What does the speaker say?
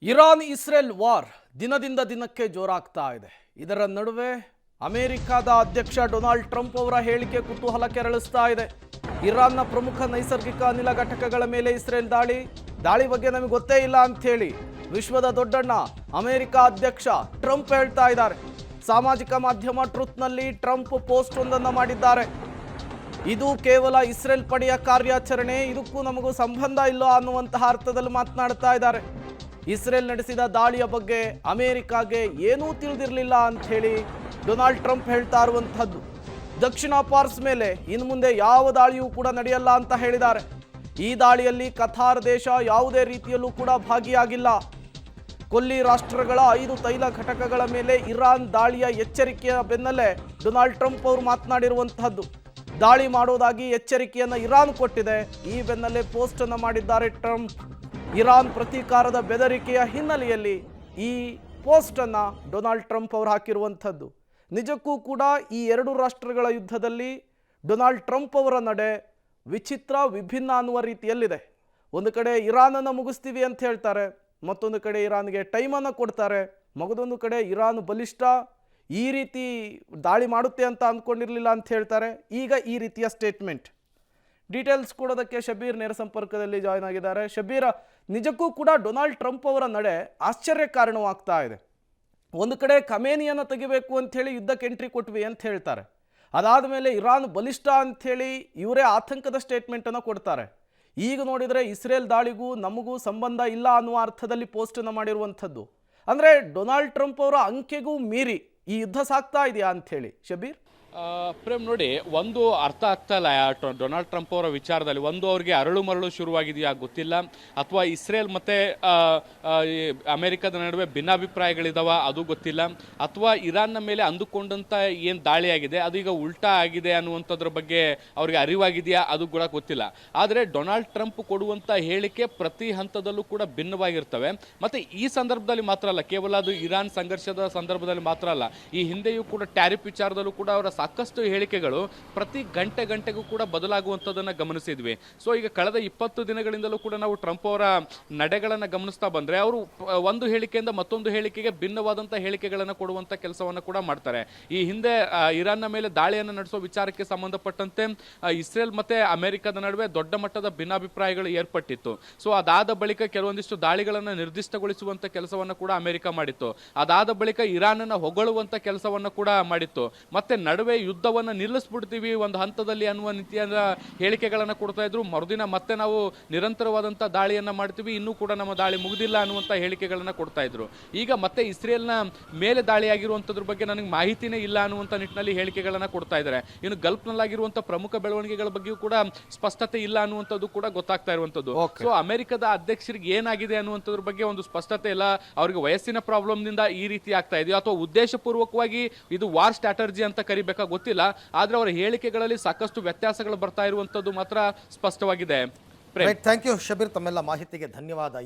Iran Israel war ದಿನದಿಂದ ದಿನಕ್ಕೆ ಜೋರಾಗ್ತಾ ಇದೆ. ಇದರ ನಡುವೆ ಅಮೆರಿಕದ ಅಧ್ಯಕ್ಷ ಡೊನಾಲ್ಡ್ ಟ್ರಂಪ್ ಅವರ ಹೇಳಿಕೆ ಕುತೂಹಲ ಕೆರಳಿಸ್ತಾ ಇದೆ. ಇರಾನ್ನ ಪ್ರಮುಖ ನೈಸರ್ಗಿಕ ಅನಿಲ ಘಟಕಗಳ ಮೇಲೆ ಇಸ್ರೇಲ್ ದಾಳಿ ಬಗ್ಗೆ ನಮಗೆ ಗೊತ್ತೇ ಇಲ್ಲ ಅಂತ ಹೇಳಿ ವಿಶ್ವದ ದೊಡ್ಡಣ್ಣ ಅಮೆರಿಕ ಅಧ್ಯಕ್ಷ ಟ್ರಂಪ್ ಹೇಳ್ತಾ ಇದ್ದಾರೆ. ಸಾಮಾಜಿಕ ಮಾಧ್ಯಮ ಟ್ರುತ್ನಲ್ಲಿ ಟ್ರಂಪ್ ಪೋಸ್ಟ್ ಒಂದನ್ನು ಮಾಡಿದ್ದಾರೆ. ಇದು ಕೇವಲ ಇಸ್ರೇಲ್ ಪಡೆಯ ಕಾರ್ಯಾಚರಣೆ, ಇದಕ್ಕೂ ನಮಗೂ ಸಂಬಂಧ ಇಲ್ಲ ಅನ್ನುವಂತಹ ಅರ್ಥದಲ್ಲಿ ಮಾತನಾಡ್ತಾ ಇದ್ದಾರೆ. ಇಸ್ರೇಲ್ ನಡೆಸಿದ ದಾಳಿಯ ಬಗ್ಗೆ ಅಮೆರಿಕಾಗೆ ಏನೂ ತಿಳಿದಿರಲಿಲ್ಲ ಅಂತ ಹೇಳಿ ಡೊನಾಲ್ಡ್ ಟ್ರಂಪ್ ಹೇಳ್ತಾ ಇರುವಂತಹದ್ದು. ದಕ್ಷಿಣ ಪಾರ್ಸ್ ಮೇಲೆ ಇನ್ನು ಮುಂದೆ ಯಾವ ದಾಳಿಯೂ ಕೂಡ ನಡೆಯಲ್ಲ ಅಂತ ಹೇಳಿದ್ದಾರೆ. ಈ ದಾಳಿಯಲ್ಲಿ ಕತಾರ್ ದೇಶ ಯಾವುದೇ ರೀತಿಯಲ್ಲೂ ಕೂಡ ಭಾಗಿಯಾಗಿಲ್ಲ. ಕೊಲ್ಲಿ ರಾಷ್ಟ್ರಗಳ 5 ತೈಲ ಘಟಕಗಳ ಮೇಲೆ ಇರಾನ್ ದಾಳಿಯ ಎಚ್ಚರಿಕೆಯ ಬೆನ್ನಲ್ಲೇ ಡೊನಾಲ್ಡ್ ಟ್ರಂಪ್ ಅವರು ಮಾತನಾಡಿರುವಂತಹದ್ದು. ದಾಳಿ ಮಾಡೋದಾಗಿ ಎಚ್ಚರಿಕೆಯನ್ನು ಇರಾನ್ ಕೊಟ್ಟಿದೆ. ಈ ಬೆನ್ನಲ್ಲೇ ಪೋಸ್ಟ್ ಅನ್ನು ಮಾಡಿದ್ದಾರೆ ಟ್ರಂಪ್. ಇರಾನ್ ಪ್ರತೀಕಾರದ ಬೆದರಿಕೆಯ ಹಿನ್ನೆಲೆಯಲ್ಲಿ ಈ ಪೋಸ್ಟ್ ಅನ್ನು ಡೊನಾಲ್ಡ್ ಟ್ರಂಪ್ ಅವರು ಹಾಕಿರುವಂಥದ್ದು. ನಿಜಕ್ಕೂ ಕೂಡ ಈ 2 ರಾಷ್ಟ್ರಗಳ ಯುದ್ಧದಲ್ಲಿ ಡೊನಾಲ್ಡ್ ಟ್ರಂಪ್ ಅವರ ನಡೆ ವಿಚಿತ್ರ, ವಿಭಿನ್ನ ಅನ್ನುವ ರೀತಿಯಲ್ಲಿದೆ. ಒಂದು ಕಡೆ ಇರಾನನ್ನು ಮುಗಿಸ್ತೀವಿ ಅಂತ ಹೇಳ್ತಾರೆ, ಮತ್ತೊಂದು ಕಡೆ ಇರಾನ್ಗೆ ಟೈಮನ್ನು ಕೊಡ್ತಾರೆ, ಮಗದೊಂದು ಕಡೆ ಇರಾನ್ ಬಲಿಷ್ಠ, ಈ ರೀತಿ ದಾಳಿ ಮಾಡುತ್ತೆ ಅಂತ ಅಂದ್ಕೊಂಡಿರಲಿಲ್ಲ ಅಂತ ಹೇಳ್ತಾರೆ. ಈಗ ಈ ರೀತಿಯ ಸ್ಟೇಟ್ಮೆಂಟ್. ಡೀಟೇಲ್ಸ್ ಕೊಡೋದಕ್ಕೆ ಶಬೀರ್ ನೇರ ಸಂಪರ್ಕದಲ್ಲಿ ಜಾಯ್ನ್ ಆಗಿದ್ದಾರೆ. ಶಬೀರ್, ನಿಜಕ್ಕೂ ಕೂಡ ಡೊನಾಲ್ಡ್ ಟ್ರಂಪ್ ಅವರ ನಡೆ ಆಶ್ಚರ್ಯ ಕಾರಣವಾಗ್ತಾ ಇದೆ. ಒಂದು ಕಡೆ ಖಮೇನಿಯನ್ನು ತೆಗಿಬೇಕು ಅಂಥೇಳಿ ಯುದ್ಧಕ್ಕೆ ಎಂಟ್ರಿ ಕೊಟ್ವಿ ಅಂತ ಹೇಳ್ತಾರೆ. ಅದಾದ ಮೇಲೆ ಇರಾನ್ ಬಲಿಷ್ಠ ಅಂಥೇಳಿ ಇವರೇ ಆತಂಕದ ಸ್ಟೇಟ್ಮೆಂಟನ್ನು ಕೊಡ್ತಾರೆ. ಈಗ ನೋಡಿದರೆ ಇಸ್ರೇಲ್ ದಾಳಿಗೂ ನಮಗೂ ಸಂಬಂಧ ಇಲ್ಲ ಅನ್ನುವ ಅರ್ಥದಲ್ಲಿ ಪೋಸ್ಟನ್ನು ಮಾಡಿರುವಂಥದ್ದು. ಅಂದರೆ ಡೊನಾಲ್ಡ್ ಟ್ರಂಪ್ ಅವರ ಅಂಕೆಗೂ ಮೀರಿ ಈ ಯುದ್ಧ ಸಾಗ್ತಾ ಇದೆಯಾ ಅಂಥೇಳಿ ಶಬೀರ್? ಪ್ರೇಮ್, ನೋಡಿ, ಒಂದು ಅರ್ಥ ಆಗ್ತಾ ಇಲ್ಲ ಡೊನಾಲ್ಡ್ ಟ್ರಂಪ್ ಅವರ ವಿಚಾರದಲ್ಲಿ. ಒಂದು ಅವ್ರಿಗೆ ಅರಳು ಮರಳು ಶುರುವಾಗಿದೆಯಾ ಗೊತ್ತಿಲ್ಲ, ಅಥವಾ ಇಸ್ರೇಲ್ ಮತ್ತು ಅಮೆರಿಕದ ನಡುವೆ ಭಿನ್ನಾಭಿಪ್ರಾಯಗಳಿದಾವ ಅದು ಗೊತ್ತಿಲ್ಲ, ಅಥವಾ ಇರಾನ್ನ ಮೇಲೆ ಅಂದುಕೊಂಡಂಥ ಏನು ದಾಳಿ ಆಗಿದೆ ಅದು ಈಗ ಉಲ್ಟಾ ಆಗಿದೆ ಅನ್ನುವಂಥದ್ರ ಬಗ್ಗೆ ಅವ್ರಿಗೆ ಅರಿವಾಗಿದೆಯಾ ಅದು ಕೂಡ ಗೊತ್ತಿಲ್ಲ. ಆದರೆ ಡೊನಾಲ್ಡ್ ಟ್ರಂಪ್ ಕೊಡುವಂಥ ಹೇಳಿಕೆ ಪ್ರತಿ ಹಂತದಲ್ಲೂ ಕೂಡ ಭಿನ್ನವಾಗಿರ್ತವೆ. ಮತ್ತು ಈ ಸಂದರ್ಭದಲ್ಲಿ ಮಾತ್ರ ಅಲ್ಲ, ಕೇವಲ ಅದು ಇರಾನ್ ಸಂಘರ್ಷದ ಸಂದರ್ಭದಲ್ಲಿ ಮಾತ್ರ ಅಲ್ಲ, ಈ ಹಿಂದೆಯೂ ಕೂಡ ಟ್ಯಾರಿಫ್ ವಿಚಾರದಲ್ಲೂ ಕೂಡ ಅವರ ಸಾಕಷ್ಟು ಹೇಳಿಕೆಗಳು ಪ್ರತಿ ಗಂಟೆಗೂ ಕೂಡ ಬದಲಾಗುವಂಥದ್ದನ್ನು ಗಮನಿಸಿದ್ವಿ. ಸೊ ಈಗ ಕಳೆದ 20 ದಿನಗಳಿಂದಲೂ ಕೂಡ ನಾವು ಟ್ರಂಪ್ ಅವರ ನಡೆಗಳನ್ನು ಗಮನಿಸ್ತಾ ಬಂದರೆ ಅವರು ಒಂದು ಹೇಳಿಕೆಯಿಂದ ಮತ್ತೊಂದು ಹೇಳಿಕೆಗೆ ಭಿನ್ನವಾದಂಥ ಹೇಳಿಕೆಗಳನ್ನು ಕೊಡುವಂಥ ಕೆಲಸವನ್ನು ಕೂಡ ಮಾಡ್ತಾರೆ. ಈ ಹಿಂದೆ ಇರಾನ್ನ ಮೇಲೆ ದಾಳಿಯನ್ನು ನಡೆಸೋ ವಿಚಾರಕ್ಕೆ ಸಂಬಂಧಪಟ್ಟಂತೆ ಇಸ್ರೇಲ್ ಮತ್ತು ಅಮೆರಿಕದ ನಡುವೆ ದೊಡ್ಡ ಮಟ್ಟದ ಭಿನ್ನಾಭಿಪ್ರಾಯಗಳು ಏರ್ಪಟ್ಟಿತ್ತು. ಸೊ ಅದಾದ ಬಳಿಕ ಕೆಲವೊಂದಿಷ್ಟು ದಾಳಿಗಳನ್ನು ನಿರ್ದಿಷ್ಟಗೊಳಿಸುವಂಥ ಕೆಲಸವನ್ನು ಕೂಡ ಅಮೆರಿಕ ಮಾಡಿತ್ತು. ಅದಾದ ಬಳಿಕ ಇರಾನನ್ನು ಹೊಗಳುವಂಥ ಕೆಲಸವನ್ನು ಕೂಡ ಮಾಡಿತ್ತು. ಮತ್ತೆ ನಡುವೆ ಯುದ್ಧವನ್ನು ನಿಲ್ಲಿಸ್ಬಿಡ್ತೀವಿ ಒಂದು ಹಂತದಲ್ಲಿ ಅನ್ನುವ ರೀತಿಯಾದ ಹೇಳಿಕೆಗಳನ್ನು ಕೊಡ್ತಾ ಇದ್ರು. ಮರುದಿನ ಮತ್ತೆ ನಾವು ನಿರಂತರವಾದಂಥ ದಾಳಿಯನ್ನು ಮಾಡ್ತೀವಿ, ಇನ್ನೂ ಕೂಡ ನಮ್ಮ ದಾಳಿ ಮುಗಿದಿಲ್ಲ ಅನ್ನುವಂಥ ಹೇಳಿಕೆಗಳನ್ನು ಕೊಡ್ತಾ ಇದ್ರು. ಈಗ ಮತ್ತೆ ಇಸ್ರೇಲ್ನ ಮೇಲೆ ದಾಳಿಯಾಗಿರುವಂಥದ್ರ ಬಗ್ಗೆ ನನಗೆ ಮಾಹಿತಿನೇ ಇಲ್ಲ ಅನ್ನುವಂಥ ನಿಟ್ಟಿನಲ್ಲಿ ಹೇಳಿಕೆಗಳನ್ನು ಕೊಡ್ತಾ ಇದ್ದಾರೆ. ಇನ್ನು ಗಲ್ಫ್ನಲ್ಲಾಗಿರುವಂಥ ಪ್ರಮುಖ ಬೆಳವಣಿಗೆಗಳ ಬಗ್ಗೆಯೂ ಕೂಡ ಸ್ಪಷ್ಟತೆ ಇಲ್ಲ ಅನ್ನುವಂಥದ್ದು ಕೂಡ ಗೊತ್ತಾಗ್ತಾ ಇರುವಂಥದ್ದು. ಸೊ ಅಮೆರಿಕದ ಅಧ್ಯಕ್ಷರಿಗೆ ಏನಾಗಿದೆ ಅನ್ನುವಂಥದ್ರ ಬಗ್ಗೆ ಒಂದು ಸ್ಪಷ್ಟತೆ ಇಲ್ಲ. ಅವರಿಗೆ ವಯಸ್ಸಿನ ಪ್ರಾಬ್ಲಮ್ನಿಂದ ಈ ರೀತಿ ಆಗ್ತಾ ಇದೆಯೋ ಅಥವಾ ಉದ್ದೇಶಪೂರ್ವಕವಾಗಿ ಇದು ವಾರ್ ಸ್ಟ್ರಾಟರ್ಜಿ ಅಂತ ಕರಿಬೇಕಾ ಗೊತ್ತಿಲ್ಲ. ಆದ್ರೆ ಅವರ ಹೇಳಿಕೆಗಳಲ್ಲಿ ಸಾಕಷ್ಟು ವ್ಯತ್ಯಾಸಗಳು ಬರ್ತಾ ಇರುವಂತದ್ದು ಮಾತ್ರ ಸ್ಪಷ್ಟವಾಗಿದೆ. ಥ್ಯಾಂಕ್ ಯು ಶಬೀರ್, ತಮ್ಮೆಲ್ಲ ಮಾಹಿತಿಗೆ ಧನ್ಯವಾದ.